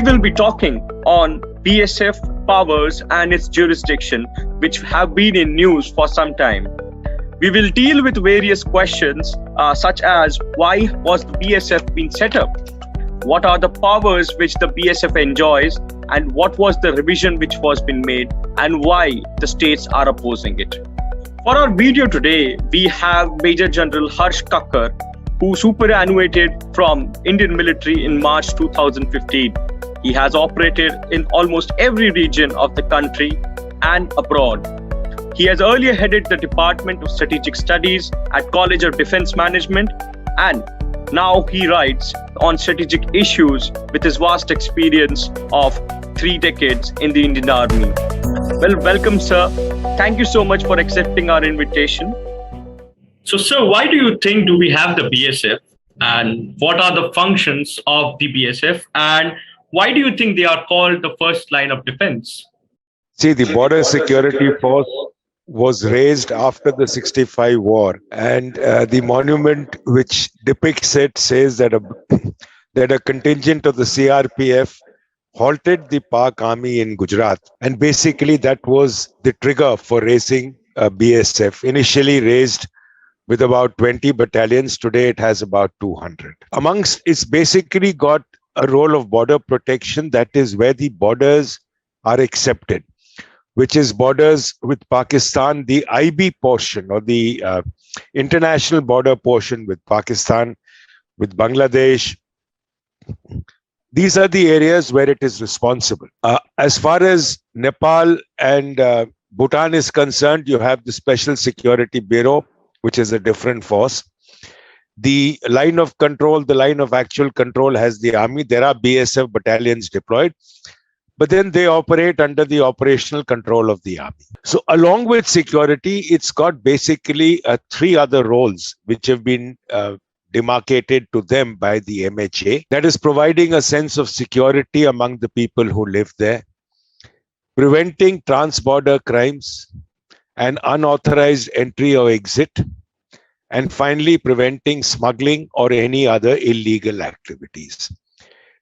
will be talking on BSF powers and its jurisdiction, which have been in news for some time. We will deal with various questions such as why was the BSF being set up? What are the powers which the BSF enjoys, and what was the revision which was been made, and why the states are opposing it? For our video today, we have Major General Harsh Kakkar, who superannuated from Indian military in March 2015. He has operated in almost every region of the country and abroad. He has earlier headed the Department of Strategic Studies at College of Defence Management, and now he writes on strategic issues with his vast experience of 3 decades in the Indian Army. Well, welcome, sir. Thank you so much for accepting our invitation. So, sir, why do you think do we have the BSF, and what are the functions of the BSF, and why do you think they are called the first line of defense? See, the Border Security Force was raised after the 65 war, and the monument which depicts it says that a contingent of the CRPF halted the Pak army in Gujarat, and basically that was the trigger for raising BSF. Initially raised with about 20 battalions, today it has about 200. It's basically got a role of border protection, that is where the borders are accepted, which is borders with Pakistan, the IB portion or the international border portion with Pakistan, with Bangladesh. These are the areas where it is responsible. As far as Nepal and Bhutan is concerned, you have the Special Security Bureau, which is a different force. The line of control, the line of actual control has the army. There are BSF battalions deployed, but then they operate under the operational control of the army. So along with security, it's got basically 3 other roles which have been demarcated to them by the MHA. That is providing a sense of security among the people who live there, preventing trans-border crimes and unauthorized entry or exit, and finally preventing smuggling or any other illegal activities.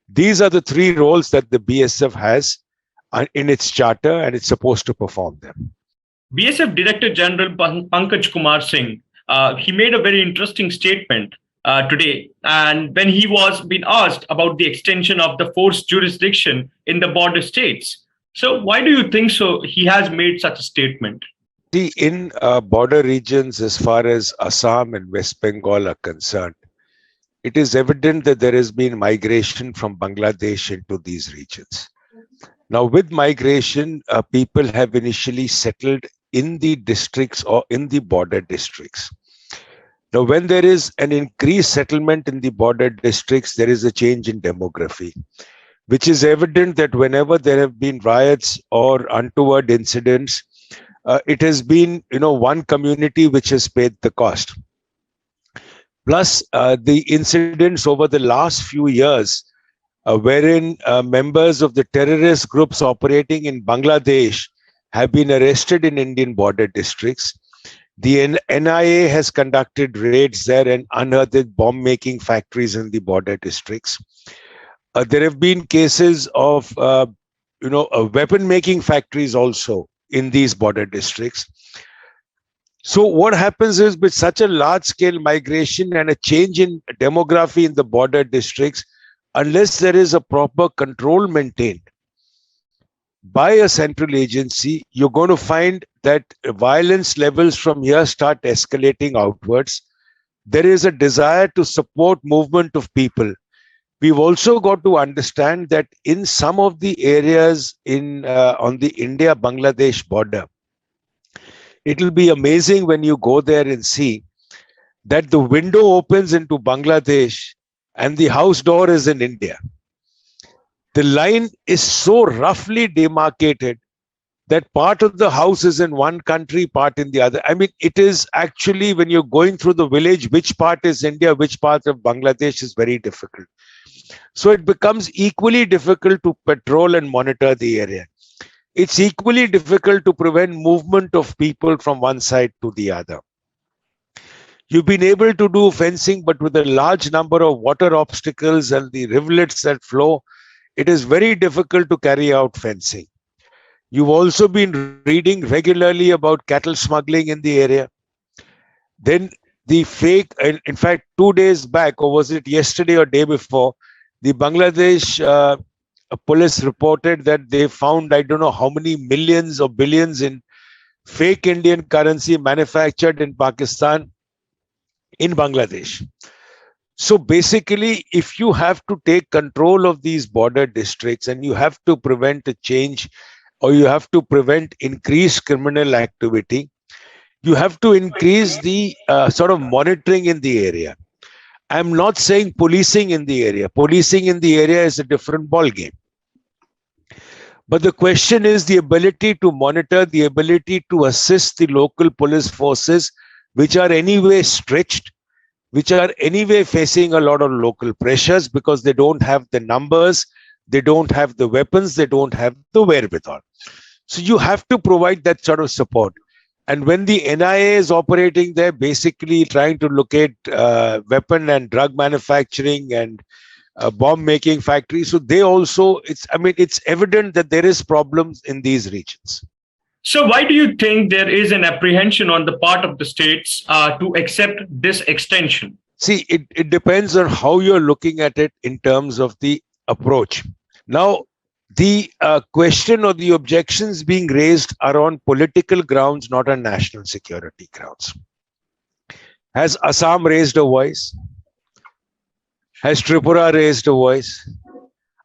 These are the 3 roles that the BSF has in its charter, and it's supposed to perform them. BSF Director General Pankaj Kumar Singh, he made a very interesting statement today, and when he was being asked about the extension of the force jurisdiction in the border states. So why do you think so he has made such a statement? See, in border regions as far as Assam and West Bengal are concerned, it is evident that there has been migration from Bangladesh into these regions. Now, with migration, people have initially settled in the districts or in the border districts. Now, when there is an increased settlement in the border districts, there is a change in demography, which is evident that whenever there have been riots or untoward incidents, it has been, one community which has paid the cost. Plus, the incidents over the last few years, wherein members of the terrorist groups operating in Bangladesh have been arrested in Indian border districts. The NIA has conducted raids there and unearthed bomb-making factories in the border districts. There have been cases of, weapon-making factories also in these border districts. So what happens is, with such a large-scale migration and a change in demography in the border districts, unless there is a proper control maintained by a central agency, you're going to find that violence levels from here start escalating outwards. There is a desire to support movement of people. We've also got to understand that in some of the areas on the India-Bangladesh border, it will be amazing when you go there and see that the window opens into Bangladesh and the house door is in India. The line is so roughly demarcated that part of the house is in one country, part in the other. I mean, it is actually, when you're going through the village, which part is India, which part of Bangladesh is very difficult. So it becomes equally difficult to patrol and monitor the area. It's equally difficult to prevent movement of people from one side to the other. You've been able to do fencing, but with a large number of water obstacles and the rivulets that flow, it is very difficult to carry out fencing. You've also been reading regularly about cattle smuggling in the area. Then the fake, in fact, 2 days back, or was it yesterday or day before, the Bangladesh police reported that they found, I don't know how many millions or billions in fake Indian currency manufactured in Pakistan, in Bangladesh. So basically, if you have to take control of these border districts and you have to prevent a change, or you have to prevent increased criminal activity, you have to increase the sort of monitoring in the area. I'm not saying policing in the area. Policing in the area is a different ballgame. But the question is the ability to monitor, the ability to assist the local police forces, which are anyway stretched, which are anyway facing a lot of local pressures because they don't have the numbers, they don't have the weapons, they don't have the wherewithal. So you have to provide that sort of support. And when the NIA is operating there, basically trying to locate weapon and drug manufacturing and bomb making factories, so they also, it's evident that there is problems in these regions. So why do you think there is an apprehension on the part of the states to accept this extension? See, it depends on how you're looking at it in terms of the approach. Now, the question or the objections being raised are on political grounds, not on national security grounds. Has Assam raised a voice? Has Tripura raised a voice?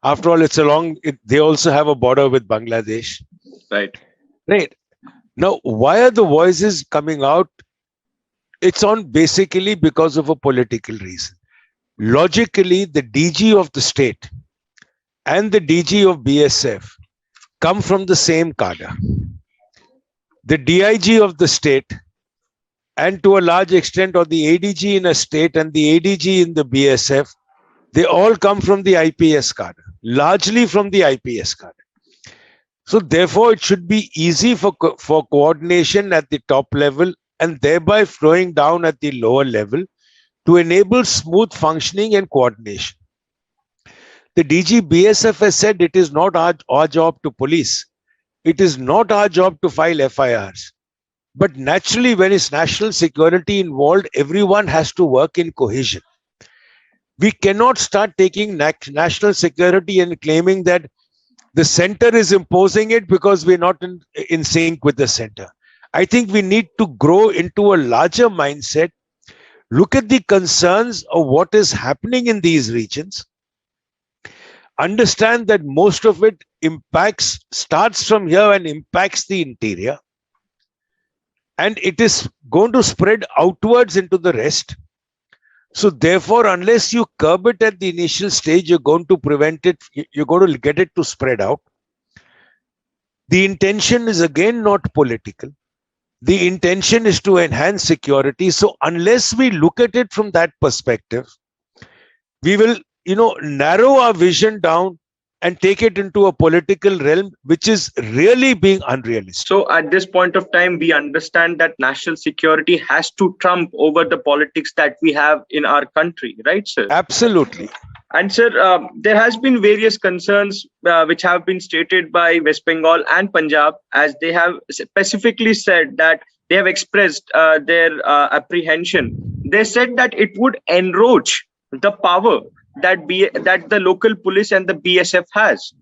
After all, they also have a border with Bangladesh. Right. Right. Now, why are the voices coming out? It's on basically because of a political reason. Logically, the DG of the state and the DG of BSF come from the same cadre. The DIG of the state, and to a large extent, or the ADG in a state and the ADG in the BSF, they all come from the IPS cadre, largely from the IPS cadre. So therefore, it should be easy for coordination at the top level and thereby flowing down at the lower level to enable smooth functioning and coordination. The DG BSF has said it is not our job to police. It is not our job to file FIRs. But naturally, when it's national security involved, everyone has to work in cohesion. We cannot start taking national security and claiming that the center is imposing it because we're not in sync with the center. I think we need to grow into a larger mindset, look at the concerns of what is happening in these regions, understand that most of it starts from here and impacts the interior, and it is going to spread outwards into the rest. So therefore, unless you curb it at the initial stage, you're going to prevent it, you're going to get it to spread out. The intention is again not political. The intention is to enhance security. So unless we look at it from that perspective, we will, narrow our vision down and take it into a political realm, which is really being unrealistic. So at this point of time, we understand that national security has to trump over the politics that we have in our country, right, sir? Absolutely. And sir, there has been various concerns which have been stated by West Bengal and Punjab, as they have specifically said that they have expressed their apprehension. They said that it would encroach the power that the local police and the BSF has.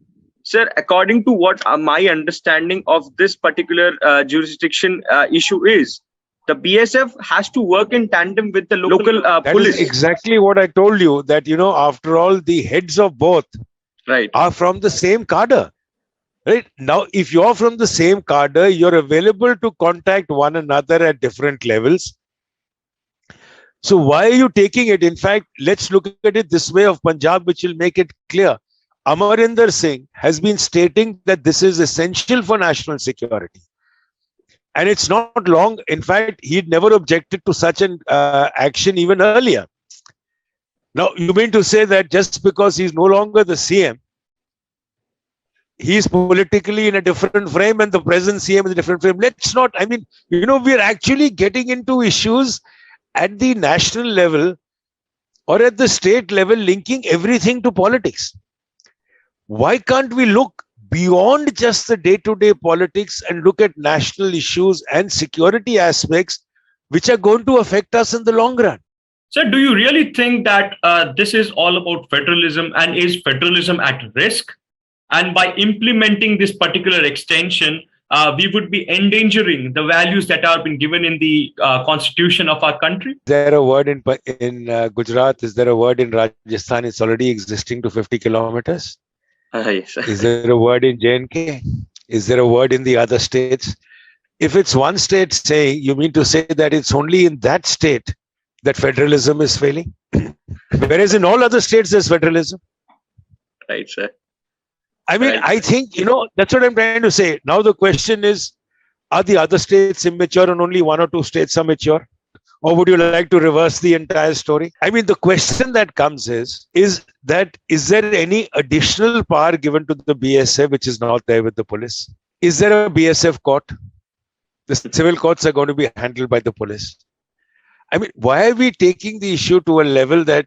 Sir, according to what my understanding of this particular jurisdiction issue is, the BSF has to work in tandem with the local police. That is exactly what I told you, that, after all, the heads of both are from the same cadre. Right? Now, if you're from the same cadre, you're available to contact one another at different levels. So why are you taking it? In fact, let's look at it this way of Punjab, which will make it clear. Amarinder Singh has been stating that this is essential for national security. And it's not long. In fact, he'd never objected to such an action even earlier. Now, you mean to say that just because he's no longer the CM, he's politically in a different frame and the present CM is a different frame? Let's not, we're actually getting into issues at the national level or at the state level, linking everything to politics. Why can't we look beyond just the day-to-day politics and look at national issues and security aspects which are going to affect us in the long run? Sir, do you really think that this is all about federalism, and is federalism at risk? And by implementing this particular extension, we would be endangering the values that have been given in the constitution of our country? Is there a word in Gujarat? Is there a word in Rajasthan? It's already existing to 50 kilometers. Yes. Is there a word in J&K? Is there a word in the other states? If it's one state saying, you mean to say that it's only in that state that federalism is failing? Whereas in all other states, there's federalism. Right, sir. I mean, Right. I think, that's what I'm trying to say. Now the question is, are the other states immature and only one or two states are mature? Or would you like to reverse the entire story? I mean, the question that comes is there any additional power given to the BSF which is not there with the police? Is there a BSF court? The civil courts are going to be handled by the police. I mean, why are we taking the issue to a level that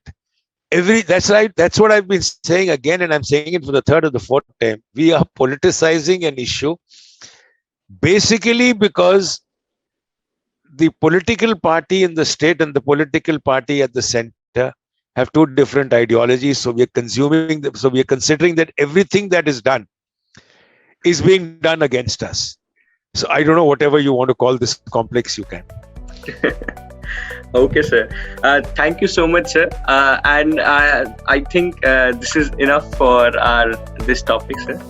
that's right. That's what I've been saying again, and I'm saying it for the third or the fourth time. We are politicizing an issue basically because the political party in the state and the political party at the center have two different ideologies. So we are consuming them. So we are considering that everything that is done is being done against us. So I don't know, whatever you want to call this complex, you can. Okay, sir. Thank you so much, sir. And I think this is enough for this topic, sir.